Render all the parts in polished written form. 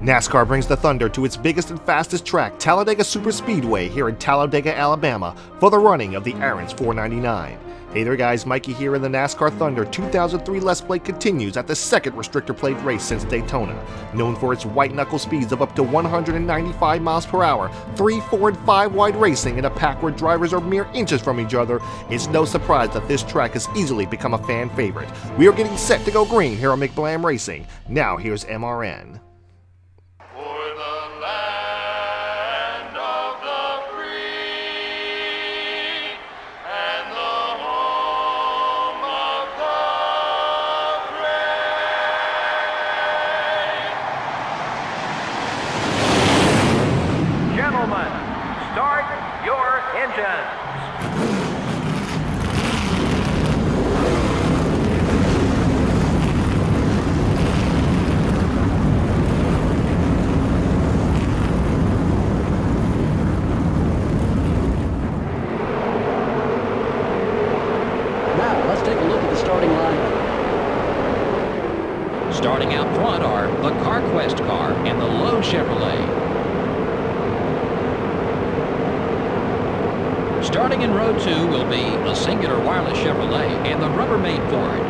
NASCAR brings the Thunder to its biggest and fastest track, Talladega Superspeedway, here in Talladega, Alabama, for the running of the Aaron's 499. Hey there guys, Mikey here, and the NASCAR Thunder 2003 Let's Play continues at the second restrictor plate race since Daytona. Known for its white-knuckle speeds of up to 195 miles per hour, 3, 4, and 5 wide racing in a pack where drivers are mere inches from each other, it's no surprise that this track has easily become a fan favorite. We are getting set to go green here on McBlam Racing. Now here's MRN. Start your engines. Now, let's take a look at the starting lineup. Starting out front are the CarQuest car and the Lowe Chevrolet. Starting in row 2 will be the Singular Wireless Chevrolet and the Rubbermaid Ford.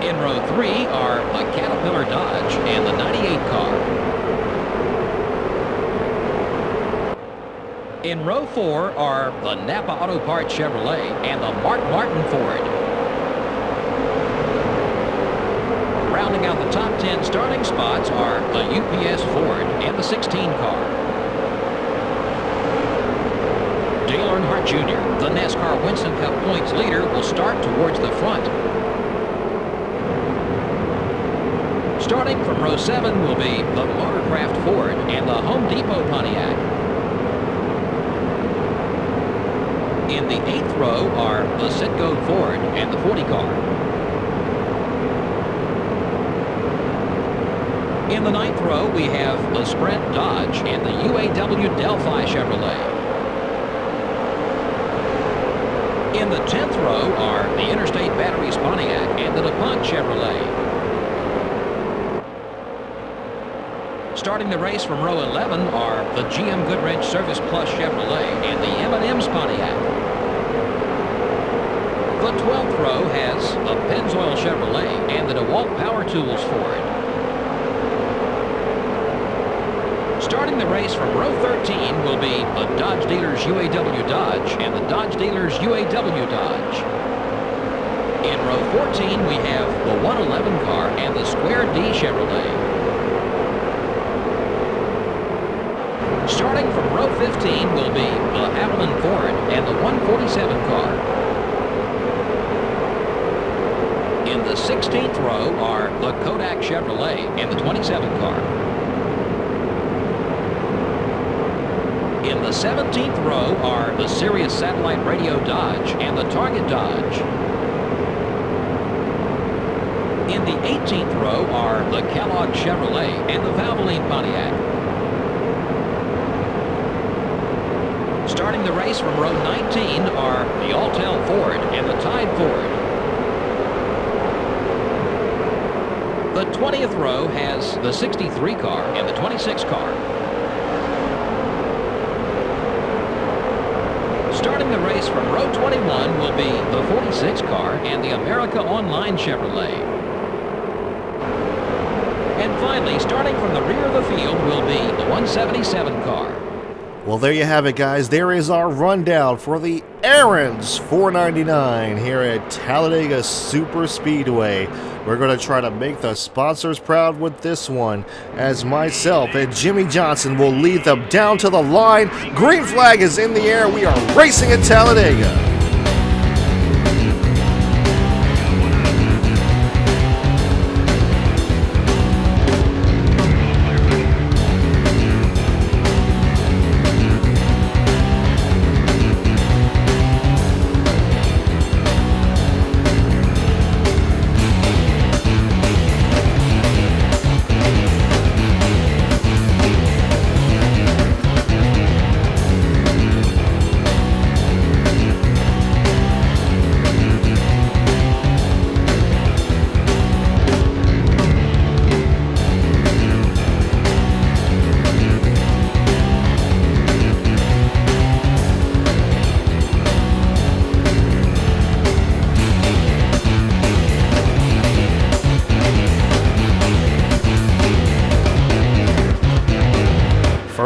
In row 3 are the Caterpillar Dodge and the 98 car. In row 4 are the Napa Auto Parts Chevrolet and the Mark Martin Ford. Rounding out the top 10 starting spots are the UPS Ford and the 16 car. Dale Earnhardt Jr., the NASCAR Winston Cup points leader, will start towards the front. Starting from row 7 will be the Motorcraft Ford and the Home Depot Pontiac. In the 8th row are the Citgo Ford and the 40 car. In the 9th row we have the Sprint Dodge and the UAW Delphi Chevrolet. In the 10th row are the Interstate Batteries Pontiac and the DuPont Chevrolet. Starting the race from row 11 are the GM Goodwrench Service Plus Chevrolet and the M&M's Pontiac. The 12th row has the Pennzoil Chevrolet and the DeWalt Power Tools Ford. Starting the race from row 13 will be the Dodge Dealers UAW Dodge and the Dodge Dealers UAW Dodge. In row 14 we have the 111 car and the Square D Chevrolet. Starting from row 15 will be the Avalon Ford and the 147 car. In the 16th row are the Kodak Chevrolet and the 27 car. In the 17th row are the Sirius Satellite Radio Dodge and the Target Dodge. In the 18th row are the Kellogg Chevrolet and the Valvoline Pontiac. Starting the race from row 19 are the Alltel Ford and the Tide Ford. The 20th row has the 63 car and the 26 car. Starting the race from row 21 will be the 46 car and the America Online Chevrolet. And finally, starting from the rear of the field will be the 177 car. Well, there you have it, guys. There is our rundown for the Aaron's 499 here at Talladega Superspeedway. We're going to try to make the sponsors proud with this one, as myself and Jimmy Johnson will lead them down to the line. Green flag is in the air. We are racing at Talladega.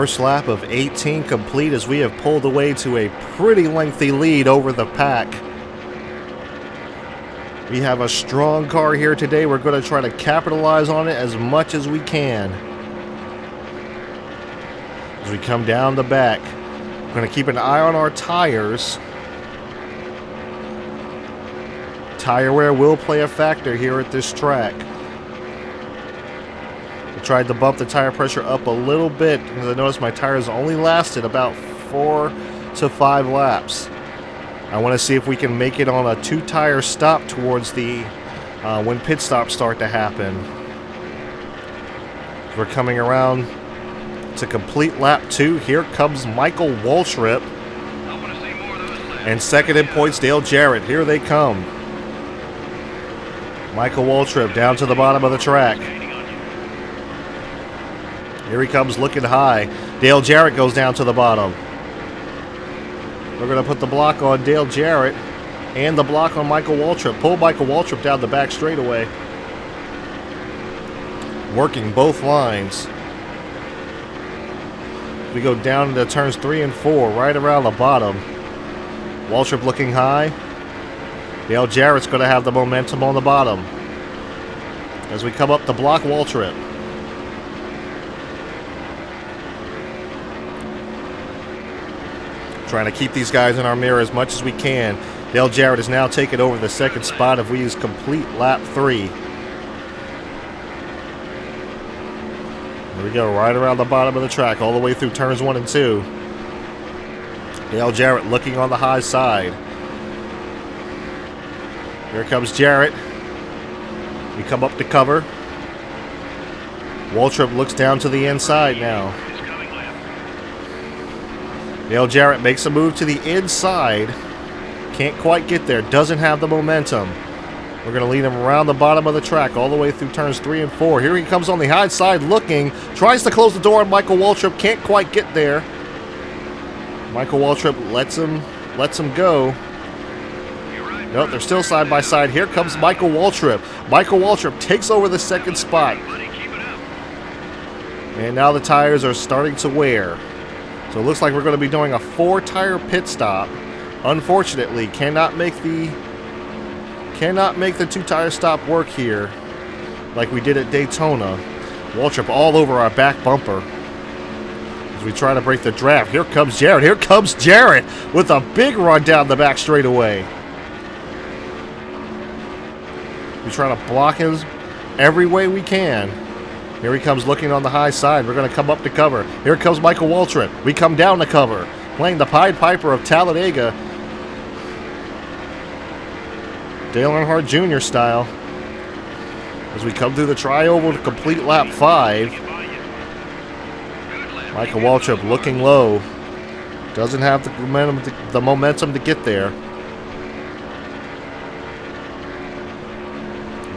First lap of 18 complete as we have pulled away to a pretty lengthy lead over the pack. We have a strong car here today. We're going to try to capitalize on it as much as we can. As we come down the back, we're going to keep an eye on our tires. Tire wear will play a factor here at this track. I tried to bump the tire pressure up a little bit because I noticed my tires only lasted about 4 to 5 laps. I want to see if we can make it on a 2-tire stop towards the when pit stops start to happen. We're coming around to complete lap 2. Here comes Michael Waltrip. And second in points, Dale Jarrett. Here they come. Michael Waltrip down to the bottom of the track. Here he comes looking high. Dale Jarrett goes down to the bottom. We're going to put the block on Dale Jarrett and the block on Michael Waltrip. Pull Michael Waltrip down the back straightaway. Working both lines. We go down into turns 3 and 4, right around the bottom. Waltrip looking high. Dale Jarrett's going to have the momentum on the bottom as we come up to block Waltrip. Trying to keep these guys in our mirror as much as we can. Dale Jarrett is now taking over the second spot if we use complete lap 3. Here we go, right around the bottom of the track, all the way through turns 1 and 2. Dale Jarrett looking on the high side. Here comes Jarrett. We come up to cover. Waltrip looks down to the inside now. Dale Jarrett makes a move to the inside. Can't quite get there. Doesn't have the momentum. We're going to lead him around the bottom of the track all the way through turns 3 and 4. Here he comes on the high side looking. Tries to close the door on Michael Waltrip. Can't quite get there. Michael Waltrip lets him go. Nope, they're still side by side. Here comes Michael Waltrip. Michael Waltrip takes over the second spot. And now the tires are starting to wear. So it looks like we're going to be doing a 4-tire pit stop. Unfortunately, cannot make the 2-tire stop work here like we did at Daytona. Waltrip all over our back bumper as we try to break the draft. Here comes Jarrett. Here comes Jarrett with a big run down the back straightaway. We try to block him every way we can. Here he comes looking on the high side. We're going to come up to cover. Here comes Michael Waltrip. We come down to cover. Playing the Pied Piper of Talladega. Dale Earnhardt Jr. style. As we come through the tri-oval to complete lap 5. Michael Waltrip looking low. Doesn't have the momentum to get there.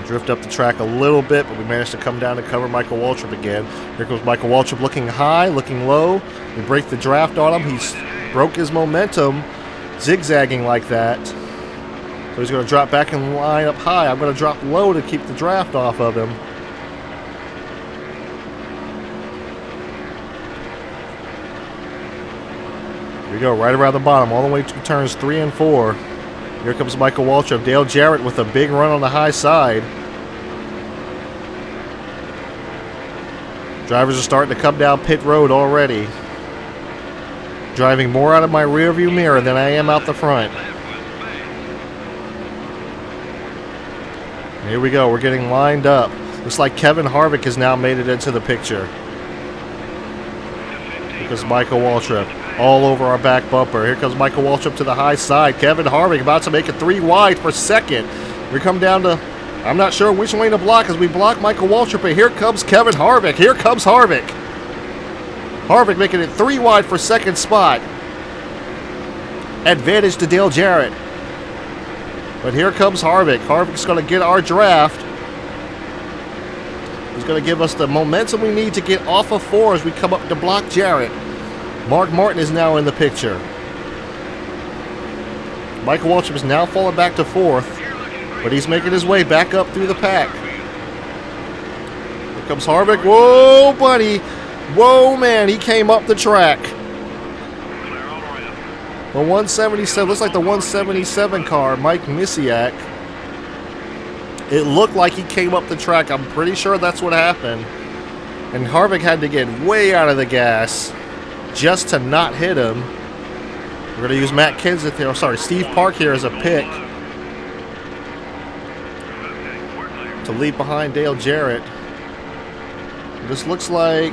Drift up the track a little bit, but we managed to come down to cover Michael Waltrip again. Here comes Michael Waltrip looking high, looking low. We break the draft on him. He's broke his momentum, zigzagging like that. So he's going to drop back and line up high. I'm going to drop low to keep the draft off of him. Here we go, right around the bottom, all the way to turns 3 and 4. Here comes Michael Waltrip. Dale Jarrett with a big run on the high side. Drivers are starting to come down pit road already. Driving more out of my rearview mirror than I am out the front. Here we go. We're getting lined up. Looks like Kevin Harvick has now made it into the picture. Because Michael Waltrip all over our back bumper. Here comes Michael Waltrip to the high side. Kevin Harvick about to make it 3 wide for second. We come down to, I'm not sure which lane to block as we block Michael Waltrip, but here comes Kevin Harvick. Here comes Harvick. Harvick making it 3 wide for second spot. Advantage to Dale Jarrett. But here comes Harvick. Harvick's going to get our draft. He's going to give us the momentum we need to get off of 4 as we come up to block Jarrett. Mark Martin is now in the picture. Michael Waltrip is now falling back to 4th, but he's making his way back up through the pack. Here comes Harvick. Whoa, buddy. Whoa, man, he came up the track. The 177, looks like the 177 car, Mike Misiak. It looked like he came up the track. I'm pretty sure that's what happened. And Harvick had to get way out of the gas just to not hit him. We're going to use Matt Kenseth here. Sorry, Steve Park here as a pick to leave behind Dale Jarrett. This looks like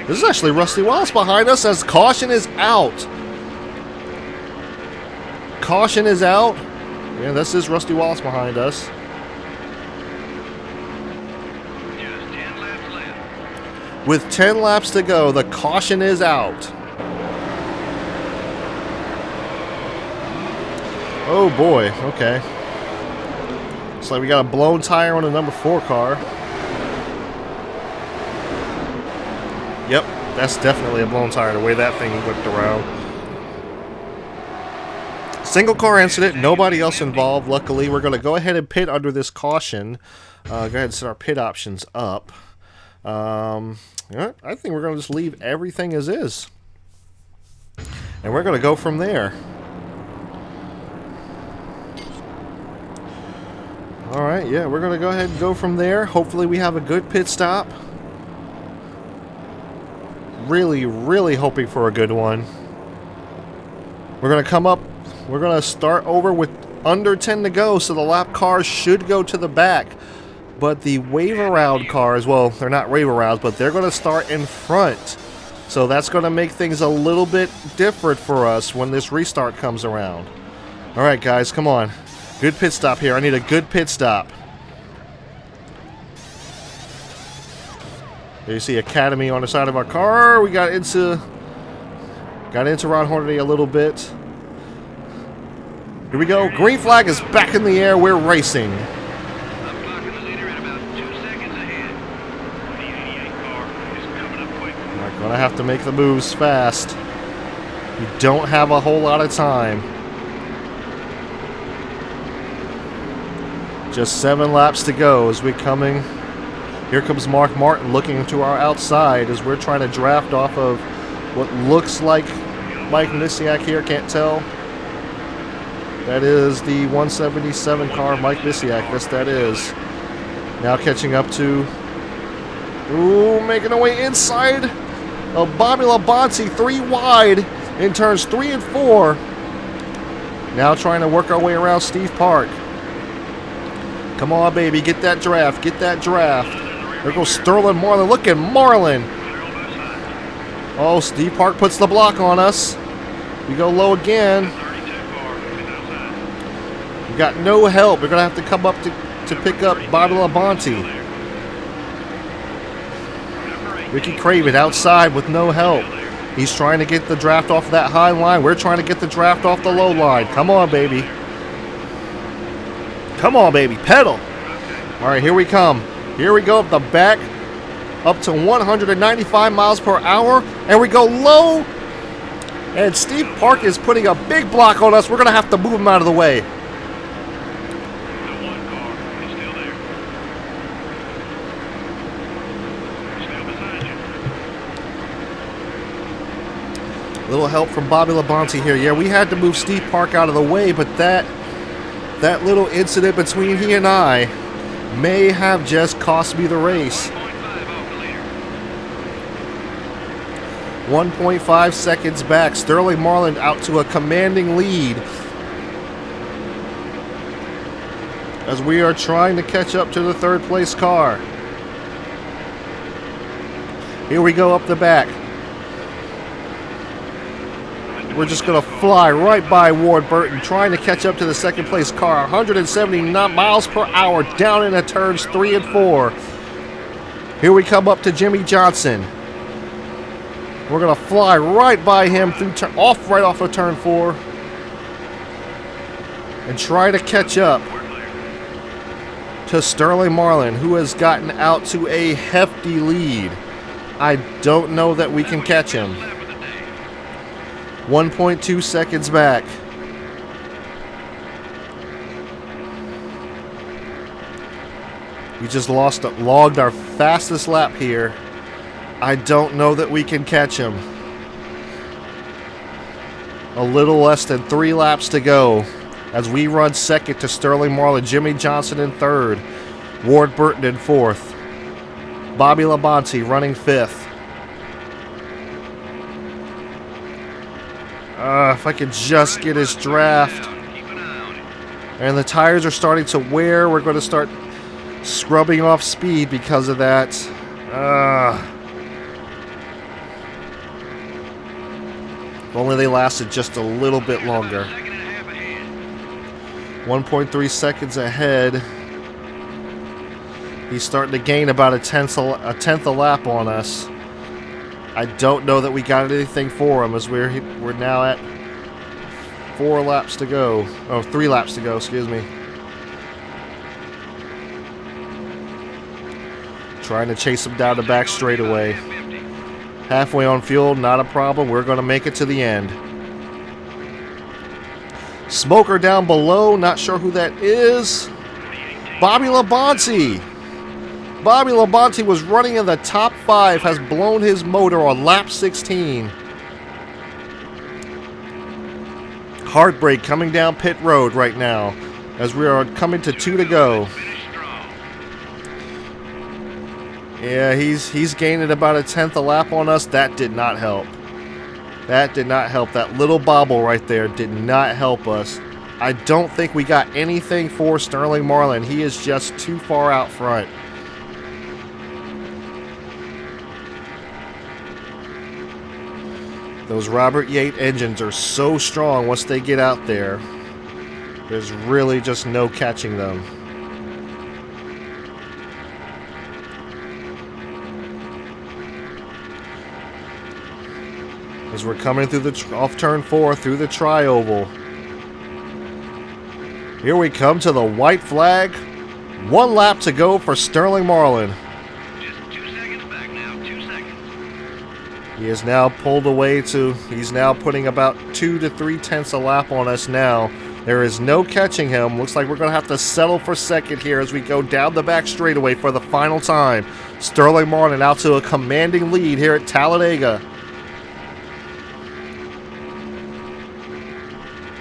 this is actually Rusty Wallace behind us as caution is out. Caution is out. Yeah, this is Rusty Wallace behind us. With 10 laps to go, the caution is out. Oh boy, okay. Looks like we got a blown tire on the number 4 car. Yep, that's definitely a blown tire, the way that thing whipped around. Single car incident, nobody else involved. Luckily, we're going to go ahead and pit under this caution. Go ahead and set our pit options up. Yeah, I think we're going to just leave everything as is. And we're going to go from there. Alright, yeah, we're going to go ahead and go from there. Hopefully we have a good pit stop. Really, really hoping for a good one. We're going to come up, we're going to start over with under 10 to go, so the lap cars should go to the back. But the wave around cars, well, they're not wave arounds, but they're going to start in front. So that's going to make things a little bit different for us when this restart comes around. Alright guys, come on. Good pit stop here. I need a good pit stop. There you see Academy on the side of our car. We got into Ron Hornaday a little bit. Here we go. Green flag is back in the air. We're racing. We're going to have to make the moves fast. We don't have a whole lot of time. Just 7 laps to go as we're coming. Here comes Mark Martin looking to our outside as we're trying to draft off of what looks like Mike Misiak here. Can't tell. That is the 177 car, Mike Misiak. Yes, that is. Now catching up to... Ooh, making our way inside of Bobby Labonte, 3 wide in turns 3 and 4. Now trying to work our way around Steve Park. Come on, baby, get that draft, get that draft. There goes Sterling Marlin. Look at Marlin. Oh, Steve Park puts the block on us. We go low again. We got no help. We're going to have to come up to pick up Bobby Labonte. Ricky Craven outside with no help. He's trying to get the draft off that high line. We're trying to get the draft off the low line. Come on, baby. Come on, baby. Pedal. All right, here we come. Here we go up the back. Up to 195 miles per hour. And we go low. And Steve Park is putting a big block on us. We're going to have to move him out of the way. Little help from Bobby Labonte here. Yeah, we had to move Steve Park out of the way, but that little incident between he and I may have just cost me the race. 1.5 seconds back. Sterling Marlin out to a commanding lead as we are trying to catch up to the 3rd place car. Here we go up the back. We're just going to fly right by Ward Burton, trying to catch up to the 2nd place car. 179 miles per hour down into turns 3 and 4. Here we come up to Jimmy Johnson. We're going to fly right by him through right off of turn 4 and try to catch up to Sterling Marlin, who has gotten out to a hefty lead. I don't know that we can catch him. 1.2 seconds back. We just logged our fastest lap here I don't know that we can catch him. A little less than 3 laps to go as we run second to Sterling Marlin, Jimmy Johnson in third, Ward Burton in fourth, Bobby Labonte running fifth. If I could just get his draft. And the tires are starting to wear. We're going to start scrubbing off speed because of that. If only they lasted just a little bit longer. 1.3 seconds ahead. He's starting to gain about a tenth a lap on us. I don't know that we got anything for him as we're now at 4 laps to go. Oh, 3 laps to go, excuse me. Trying to chase him down the back straightaway. Halfway on fuel, not a problem. We're going to make it to the end. Smoker down below, not sure who that is. Bobby Labonte. Bobby Labonte was running in the top 5, has blown his motor on lap 16. Heartbreak coming down pit road right now as we are coming to 2 to go. Yeah, he's gaining about a tenth a lap on us. That did not help. That did not help. That little bobble right there did not help us. I don't think we got anything for Sterling Marlin. He is just too far out front. Those Robert Yates engines are so strong once they get out there. There's really just no catching them. As we're coming through the off turn 4 through the tri-oval. Here we come to the white flag. 1 lap to go for Sterling Marlin. Just 2 seconds back now, 2 seconds. He is now pulled away to, he's now putting about 2 to 3 tenths a lap on us now. There is no catching him. Looks like we're going to have to settle for second here as we go down the back straightaway for the final time. Sterling Marlin out to a commanding lead here at Talladega.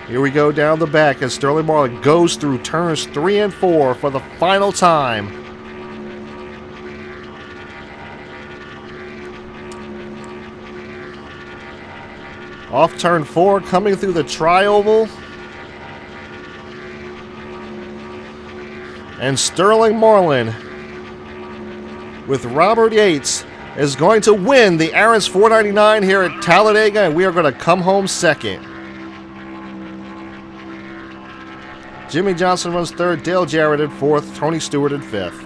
Here we go down the back as Sterling Marlin goes through turns 3 and 4 for the final time. Off turn 4, coming through the tri-oval. And Sterling Marlin, with Robert Yates, is going to win the Aaron's 499 here at Talladega, and we are going to come home second. Jimmy Johnson runs third, Dale Jarrett in fourth, Tony Stewart in fifth.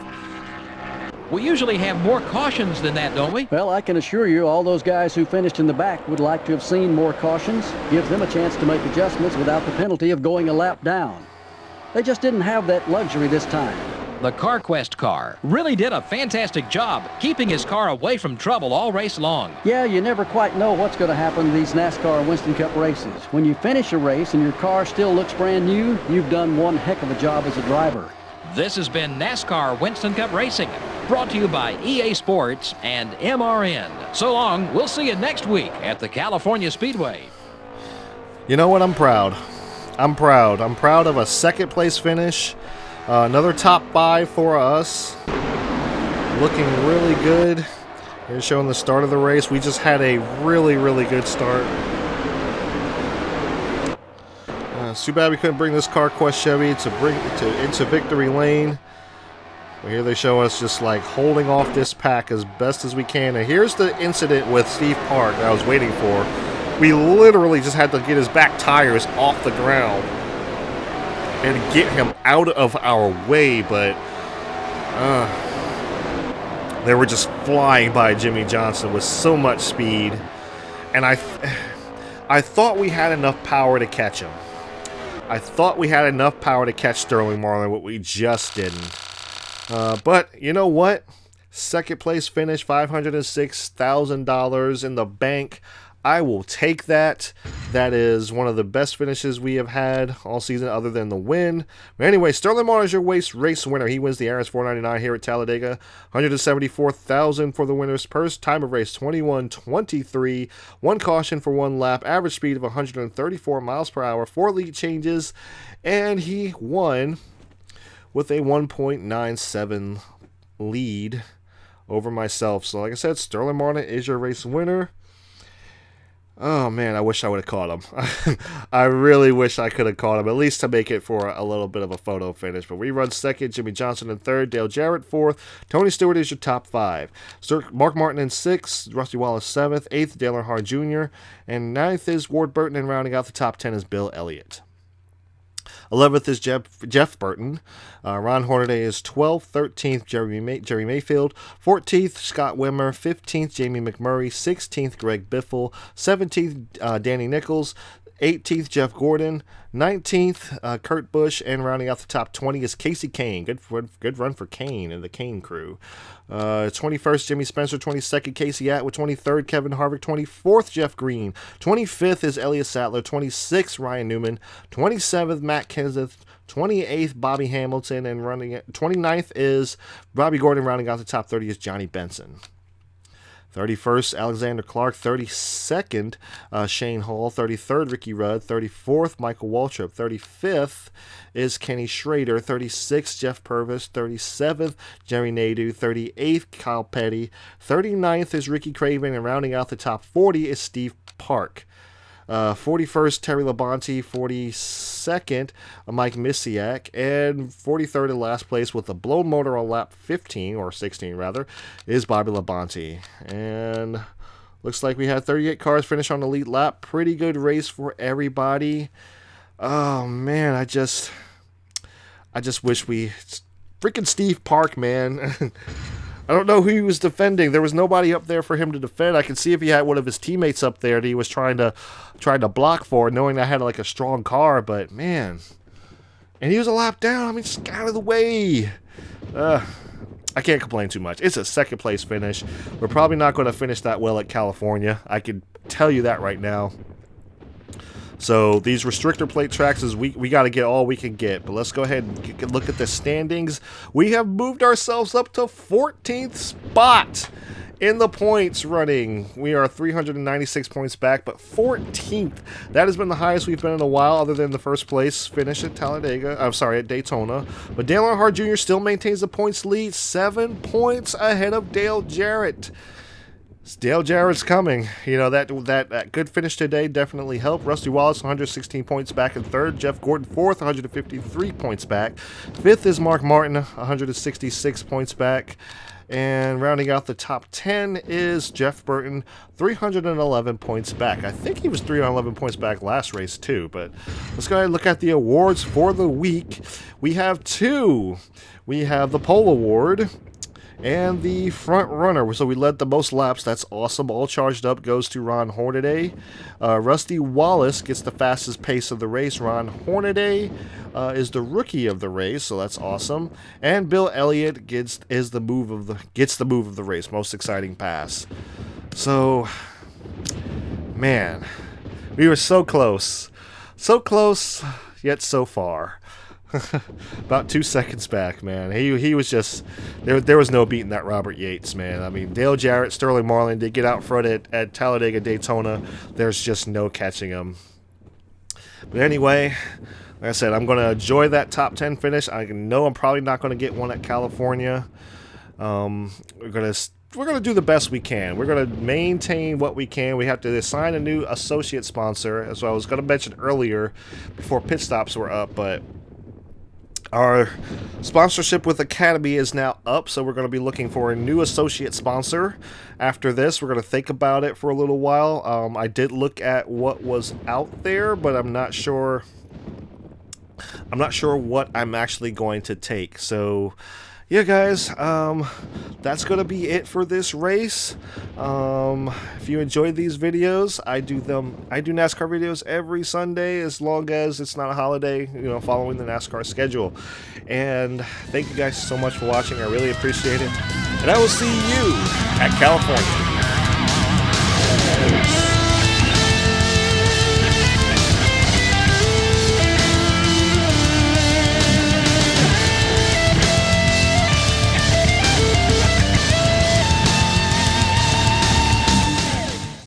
We usually have more cautions than that, don't we? Well, I can assure you all those guys who finished in the back would like to have seen more cautions. Gives them a chance to make adjustments without the penalty of going a lap down. They just didn't have that luxury this time. The CarQuest car really did a fantastic job keeping his car away from trouble all race long. Yeah, you never quite know what's going to happen in these NASCAR Winston Cup races. When you finish a race and your car still looks brand new, you've done one heck of a job as a driver. This has been NASCAR Winston Cup Racing, brought to you by EA Sports and MRN. So long, we'll see you next week at the California Speedway. You know what? I'm proud. I'm proud. I'm proud of a second place finish. Another top 5 for us. Looking really good. Here's showing the start of the race. We just had a really, really good start. It's too bad we couldn't bring this CarQuest Chevy into victory lane. But here they show us just like holding off this pack as best as we can. And here's the incident with Steve Park that I was waiting for. We literally just had to get his back tires off the ground and get him out of our way, but they were just flying by Jimmy Johnson with so much speed, and I thought we had enough power to catch him. I thought we had enough power to catch Sterling Marlin, but we just didn't. But you know what? Second place finish, $506,000 in the bank. I will take that. That is one of the best finishes we have had all season, other than the win. But anyway, Sterling Martin is your race winner. He wins the Aaron's 499 here at Talladega. $174,000 for the winner's purse. Time of race 21:23. One caution for one lap. Average speed of 134 miles per hour. 4 lead changes, and he won with a 1.97 lead over myself. So like I said, Sterling Martin is your race winner. Oh man, I wish I would have caught him. I really wish I could have caught him, at least to make it for a little bit of a photo finish. But we run second, Jimmy Johnson in third, Dale Jarrett fourth, Tony Stewart is your top 5. Mark Martin in sixth, Rusty Wallace 7th, 8th, Dale Earnhardt Jr., and 9th is Ward Burton, and rounding out the top 10 is Bill Elliott. 11th is Jeff Burton. Ron Hornaday is 12th. 13th, Jerry Mayfield. 14th, Scott Wimmer. 15th, Jamie McMurray. 16th, Greg Biffle. 17th, Danny Nichols. 18th, Jeff Gordon. 19th, Kurt Busch. And rounding out the top 20 is Casey Kane. Good run for Kane and the Kane crew. 21st, Jimmy Spencer. 22nd, Casey Atwood. 23rd, Kevin Harvick. 24th, Jeff Green. 25th is Elliott Sattler. 26th, Ryan Newman. 27th, Matt Kenseth. 28th, Bobby Hamilton. And 29th is Bobby Gordon. Rounding out the top 30 is Johnny Benson. 31st, Alexander Clark. 32nd, Shane Hall. 33rd, Ricky Rudd. 34th, Michael Waltrip. 35th is Kenny Schrader. 36th, Jeff Purvis. 37th, Jerry Nadeau. 38th, Kyle Petty. 39th is Ricky Craven. And rounding out the top 40 is Steve Park. 41st, Terry Labonte. 42nd, Mike Misiak. And 43rd in last place with a blown motor on lap 15, or 16 rather, is Bobby Labonte. And looks like we had 38 cars finish on the lead lap. Pretty good race for everybody. Oh man, I just wish we... Freaking Steve Park, man. I don't know who he was defending. There was nobody up there for him to defend. I could see if he had one of his teammates up there that he was trying to block for, knowing I had like a strong car. But man, and he was a lap down. I mean, just get out of the way. I can't complain too much. It's a second place finish. We're probably not going to finish that well at California. I can tell you that right now. So these restrictor plate tracks is we got to get all we can get. But let's go ahead and look at the standings. We have moved ourselves up to 14th spot in the points running. We are 396 points back, but 14th. That has been the highest we've been in a while, other than the first place finish at at Daytona. But Dale Earnhardt Jr. still maintains the points lead, 7 points ahead of Dale Jarrett. Dale Jarrett's coming. You know, that good finish today definitely helped. Rusty Wallace, 116 points back in third. Jeff Gordon, fourth, 153 points back. Fifth is Mark Martin, 166 points back. And rounding out the top 10 is Jeff Burton, 311 points back. I think he was 311 points back last race too, but let's go ahead and look at the awards for the week. We have 2. We have the pole award and the front runner. So we led the most laps. That's awesome. All charged up goes to Ron Hornaday. Rusty Wallace gets the fastest pace of the race. Ron Hornaday is the rookie of the race, so that's awesome. And Bill Elliott gets the move of the race. Most exciting pass. So, man, we were so close, yet so far. About 2 seconds back, man. He was just there was no beating that Robert Yates, man. I mean, Dale Jarrett, Sterling Marlin, they get out front at Talladega, Daytona. There's just no catching them. But anyway, like I said, I'm going to enjoy that top 10 finish. I know I'm probably not going to get one at California. We're going to do the best we can. We're going to maintain what we can. We have to assign a new associate sponsor, as I was going to mention earlier before pit stops were up, but our sponsorship with Academy is now up, so we're going to be looking for a new associate sponsor. After this, we're going to think about it for a little while. I did look at what was out there, but I'm not sure what I'm actually going to take. So, yeah, guys, that's going to be it for this race. If you enjoyed these videos, I do NASCAR videos every Sunday, as long as it's not a holiday, following the NASCAR schedule. And thank you guys so much for watching. I really appreciate it. And I will see you at California.